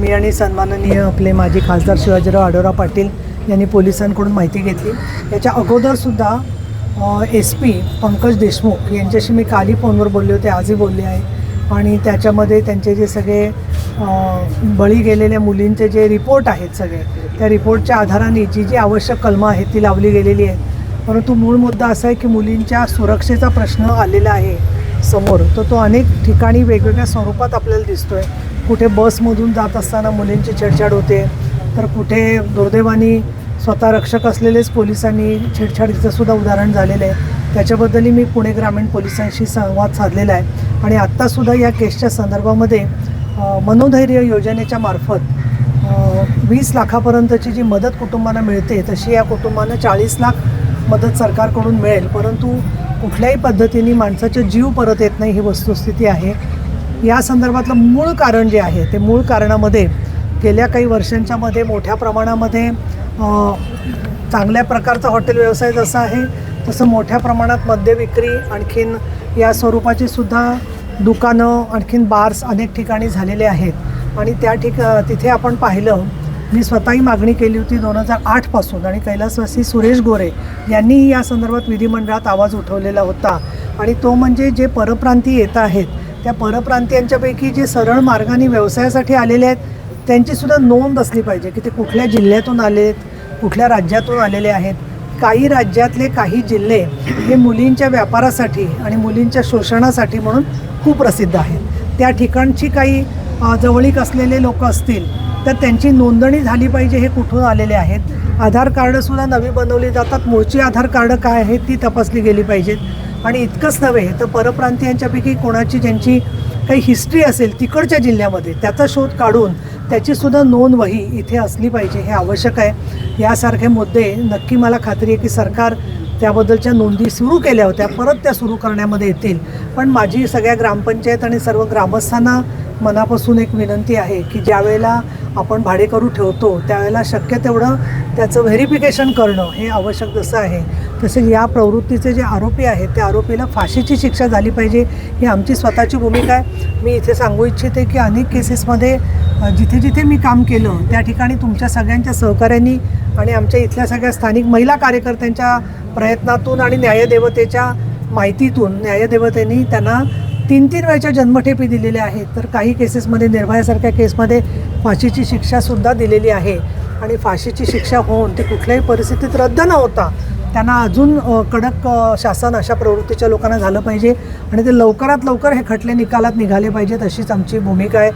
मी आणि सन्माननीय आपले माजी खासदार शिवाजीराव आढळराव पाटील यांनी पोलिसांकडून माहिती घेतली। याच्या अगोदरसुद्धा SP पंकज देशमुख यांच्याशी मी कालही फोनवर बोलले होते, आजही बोलले आहे। आणि त्याच्यामध्ये त्यांचे जे सगळे बळी गेलेल्या मुलींचे जे रिपोर्ट आहेत सगळे, त्या रिपोर्टच्या आधाराने जी आवश्यक कलमं आहेत ती लावली गेलेली आहे। परंतु मूळ मुद्दा असा आहे की मुलींच्या सुरक्षेचा प्रश्न आलेला आहे समोर, तो अनेक ठिकाणी वेगवेगळ्या स्वरूपात आपल्याला दिसतो आहे। कुठे बसमधून जात असताना मुलींची छेडछाड होते, तर कुठे दुर्दैवाने स्वतः रक्षक असलेलेच पोलिसांनी छेडछाडीचं सुद्धा उदाहरण झालेलं आहे। त्याच्याबद्दलही मी पुणे ग्रामीण पोलिसांशी संवाद साधलेला आहे। आणि आत्तासुद्धा या केसच्या संदर्भामध्ये मनोधैर्य योजनेच्या मार्फत 20 लाखापर्यंतची जी मदत कुटुंबांना मिळते, तशी या कुटुंबांना 40 लाख मदत सरकारकडून मिळेल। परंतु कुठल्याही पद्धतीने माणसाचा जीव परत येत नाही, ही वस्तुस्थिती आहे। या संदर्भातलं मूळ कारण जे आहे, ते मूळ कारणामध्ये गेल्या काही वर्षांच्या मध्ये मोठ्या प्रमाणामध्ये चांगल्या प्रकारचा हॉटेल व्यवसाय जसा आहे, तसं मोठ्या प्रमाणात मद्य विक्री, आणखीन या स्वरूपाची सुद्धा दुकानं, आणखीन बार्स अनेक ठिकाणी झालेले आहेत। आणि तिथे आपण पाहिलं, मी स्वतःही मागणी केली होती 2008 पासून, आणि कैलासवासी सुरेश गोरे यांनीही या संदर्भात विधिमंडळात आवाज उठवलेला होता। आणि तो म्हणजे जे परप्रांतीय येत आहेत, त्या परप्रांतीयांच्यापैकी जे सरळ मार्गाने व्यवसायासाठी आलेले आहेत त्यांचीसुद्धा नोंद असली पाहिजे की ते कुठल्या जिल्ह्यातून आले आहेत, कुठल्या राज्यातून आलेले आहेत। काही राज्यातले काही जिल्हे हे मुलींच्या व्यापारासाठी आणि मुलींच्या शोषणासाठी म्हणून खूप प्रसिद्ध आहेत। त्या ठिकाणची काही जवळीक असलेले लोक असतील तर त्यांची नोंदणी झाली पाहिजे, हे कुठून आलेले आहेत। आधार कार्डसुद्धा नवी बनवली जातात, मूळची आधार कार्ड काय आहेत ती तपासली गेली पाहिजेत। आणि इतकंच नव्हे तर परप्रांतीयांच्यापैकी कोणाची ज्यांची काही हिस्ट्री असेल तिकडच्या जिल्ह्यामध्ये, त्याचा शोध काढून त्याचीसुद्धा नोंद वही इथे असली पाहिजे, हे आवश्यक आहे। यासारखे मुद्दे नक्की मला खात्री आहे की सरकार त्याबद्दलच्या नोंदी सुरू केल्या होत्या, परत त्या सुरू करण्यामध्ये येतील। पण माझी सगळ्या ग्रामपंचायत आणि सर्व ग्रामस्थांना मनापासून एक विनंती आहे की ज्यावेळेला आपण भाडेकरू ठेवतो त्यावेळेला शक्य तेवढं त्याचं व्हेरिफिकेशन करणं हे आवश्यक जसं आहे, तसेच या प्रवृत्तीचे जे आरोपी आहेत त्या आरोपीला फाशीची शिक्षा झाली पाहिजे, ही आमची स्वतःची भूमिका आहे। मी इथे सांगू इच्छिते की अनेक केसेसमध्ये जिथे जिथे मी काम केलं त्या ठिकाणी तुमच्या सगळ्यांच्या सहकार्याने आणि आमच्या इथल्या सगळ्या स्थानिक महिला कार्यकर्त्यांच्या प्रयत्नातून आणि न्यायदेवतेच्या माहितीतून न्यायदेवतेने त्यांना 3-3 वेळच्या जन्मठेपी दिलेल्या आहेत। तर काही केसेसमध्ये, निर्भयासारख्या केसमध्ये फाशीची शिक्षासुद्धा दिलेली आहे। आणि फाशीची शिक्षा होऊन ते कुठल्याही परिस्थितीत रद्द न होता त्यांना अजून कडक शासन अशा प्रवृत्तीच्या लोकांना झालं पाहिजे, आणि ते लवकरात लवकर हे खटले निकालात निघाले पाहिजेत, अशीच आमची भूमिका आहे।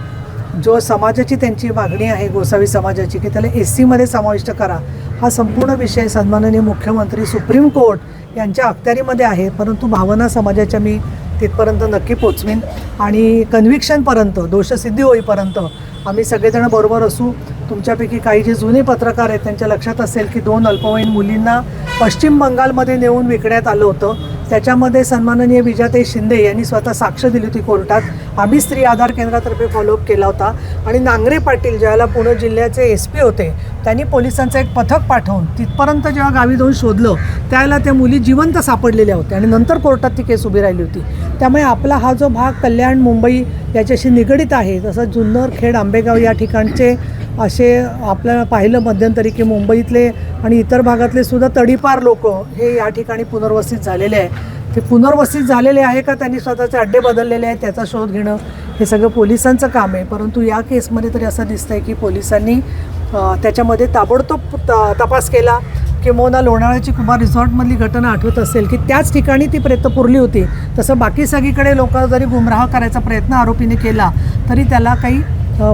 जो समाजाची त्यांची मागणी आहे गोसावी समाजाची की त्याला SCमध्ये समाविष्ट करा, हा संपूर्ण विषय सन्माननीय मुख्यमंत्री, सुप्रीम कोर्ट यांच्या अखत्यारीमध्ये आहे। परंतु भावना समाजाच्या मी तिथपर्यंत नक्की पोचवीन, आणि कन्व्हिक्शनपर्यंत, दोषसिद्धी होईपर्यंत आम्ही सगळेजण बरोबर असू। तुमच्यापैकी काही जे जुने पत्रकार आहेत त्यांच्या लक्षात असेल की 2 अल्पवयीन मुलींना पश्चिम बंगालमध्ये नेऊन विकण्यात आलं होतं। त्याच्यामध्ये सन्माननीय विजयाताई शिंदे यांनी स्वतः साक्ष दिली होती कोर्टात। आम्ही स्त्री आधार केंद्रातर्फे फॉलोअप केला होता। आणि नांगरे पाटील ज्यावेळेला पुणे जिल्ह्याचे SP होते, त्यांनी पोलिसांचं एक पथक पाठवून तिथपर्यंत जेव्हा गावी जाऊन शोधलं त्यावेळेला त्या मुली जिवंत सापडलेल्या होत्या, आणि नंतर कोर्टात ती केस उभी राहिली होती। त्यामुळे आपला हा जो भाग कल्याण, मुंबई याच्याशी निगडीत आहे, तसं जुन्नर, खेड, आंबेगाव या ठिकाणचे असे आपल्याला पाहिलं मध्यंतरी की मुंबईतले आणि इतर भागातले सुद्धा तडीपार लोक हे या ठिकाणी पुनर्वसित झालेले आहे। ते पुनर्वसित झालेले आहे का त्यांनी स्वतःचे अड्डे बदललेले आहेत त्याचा शोध घेणं हे सगळं पोलिसांचं काम आहे। परंतु या केसमध्ये तरी असं दिसतं आहे की पोलिसांनी त्याच्यामध्ये ताबडतोब तपास केला। किंबहुना लोणावळ्याची कुमार रिसॉर्टमधली घटना आठवत असेल की त्याच ठिकाणी ती प्रेतं पुरली होती, तसं बाकी सगळीकडे लोक जरी गुमराह करायचा प्रयत्न आरोपीने केला तरी त्याला काही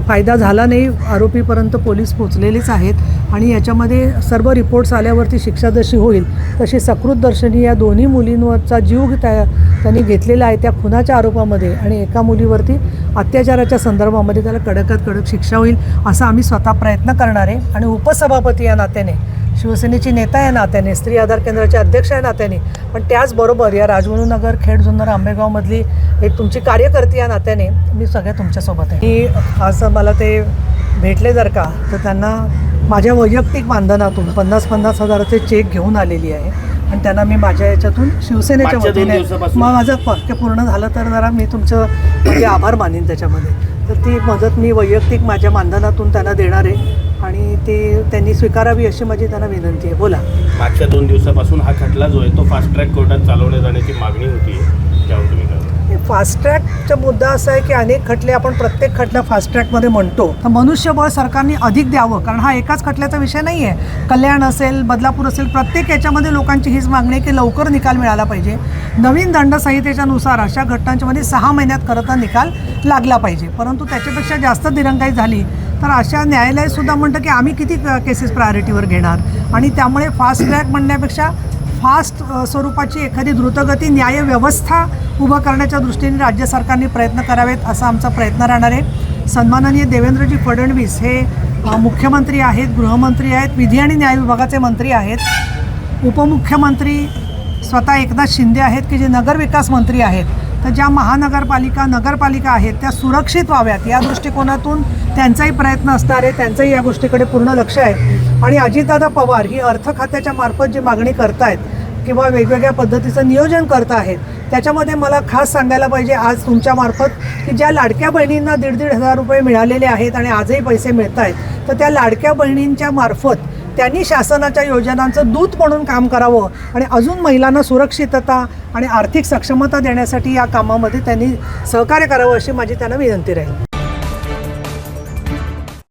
फायदा झाला नाही। आरोपीपर्यंत पोलीस पोचलेलेच आहेत, आणि याच्यामध्ये सर्व रिपोर्ट्स आल्यावरती शिक्षा जशी होईल तशी सकृत दर्शनी या दोन्ही मुलींवरचा जीव त्यांनी घेतलेला आहे त्या खुनाच्या आरोपामध्ये, आणि एका मुलीवरती अत्याचाराच्या संदर्भामध्ये त्याला कडकात कडक शिक्षा होईल असा आम्ही स्वतः प्रयत्न करणार आहे। आणि उपसभापती या नात्याने, शिवसेनेची नेता या नात्याने, स्त्री आधार केंद्राचे अध्यक्ष या नात्याने, पण त्याचबरोबर या राजगुरूनगर, खेड, जुन्नर, आंबेगावमधली एक तुमची कार्यकर्ती या नात्याने मी सगळ्या तुमच्यासोबत आहे। मी असं मला ते भेटले जर का, तर त्यांना माझ्या वैयक्तिक मानधनातून 50-50 हजाराचे चेक घेऊन आलेली आहे, आणि त्यांना मी माझ्या याच्यातून शिवसेनेच्या वतीने माझं वाक्य पूर्ण झालं तर जरा मी तुमचं म्हणजे आभार मानेन त्याच्यामध्ये। तर ती मदत मी वैयक्तिक माझ्या मानधनातून त्यांना देणार आहे आणि ते त्यांनी स्वीकारावी अशी माझी त्यांना विनंती आहे. बोला. मागच्या 2 दिवसापासून हा खटला जो आहे तो फास्ट ट्रॅक कोर्टात चालवण्यात जाण्याची मागणी होती, त्यावर तुम्ही काय? फास्ट ट्रॅकचा मुद्दा असा आहे की अनेक खटले आपण प्रत्येक खटला फास्ट ट्रॅकमध्ये म्हणतो, तर मनुष्यबळ सरकारने अधिक द्यावं, कारण हा एकाच खटल्याचा विषय नाही आहे. कल्याण असेल, बदलापूर असेल, प्रत्येक याच्यामध्ये लोकांची हीच मागणी आहे की लवकर निकाल मिळाला पाहिजे. नवीन दंडसंहितेच्यानुसार अशा घटनांच्यामध्ये 6 महिन्यात खरं तर निकाल लागला पाहिजे, परंतु त्याच्यापेक्षा जास्त दिरंगाई झाली तर अशा न्यायालयसुद्धा म्हणतं की आम्ही किती केसेस प्रायोरिटीवर घेणार, आणि त्यामुळे फास्ट ट्रॅक म्हणण्यापेक्षा फास्ट स्वरूपाची एखादी द्रुतगती न्यायव्यवस्था उभं करण्याच्या दृष्टीने राज्य सरकारने प्रयत्न करावेत असा आमचा प्रयत्न राहणार आहे. सन्माननीय देवेंद्रजी फडणवीस हे मुख्यमंत्री आहेत, गृहमंत्री आहेत, विधी आणि न्याय विभागाचे मंत्री आहेत, उपमुख्यमंत्री स्वतः एकनाथ शिंदे आहेत की जे नगरविकास मंत्री आहेत. तर ज्या महानगरपालिका नगरपालिका आहेत त्या सुरक्षित व्हाव्यात या दृष्टिकोनातून त्यांचाही प्रयत्न असणार आहे, त्यांचंही या गोष्टीकडे पूर्ण लक्ष आहे. आणि अजितदादा पवार ही अर्थ खात्याच्या मार्फत जी मागणी करतायत किंवा वेगवेगळ्या पद्धतीचं नियोजन करत आहेत, त्याच्यामध्ये मला खास सांगायला पाहिजे आज तुमच्या मार्फत की ज्या लाडक्या बहिणींना 1,500 रुपये मिळालेले आहेत आणि आजही पैसे मिळत आहेत, तर त्या लाडक्या बहिणींच्या मार्फत त्यांनी शासनाच्या योजनांचं दूत म्हणून काम करावं आणि अजून महिलांना सुरक्षितता आणि आर्थिक सक्षमता देण्यासाठी या कामामध्ये त्यांनी सहकार्य करावं अशी माझी त्यांना विनंती राहील.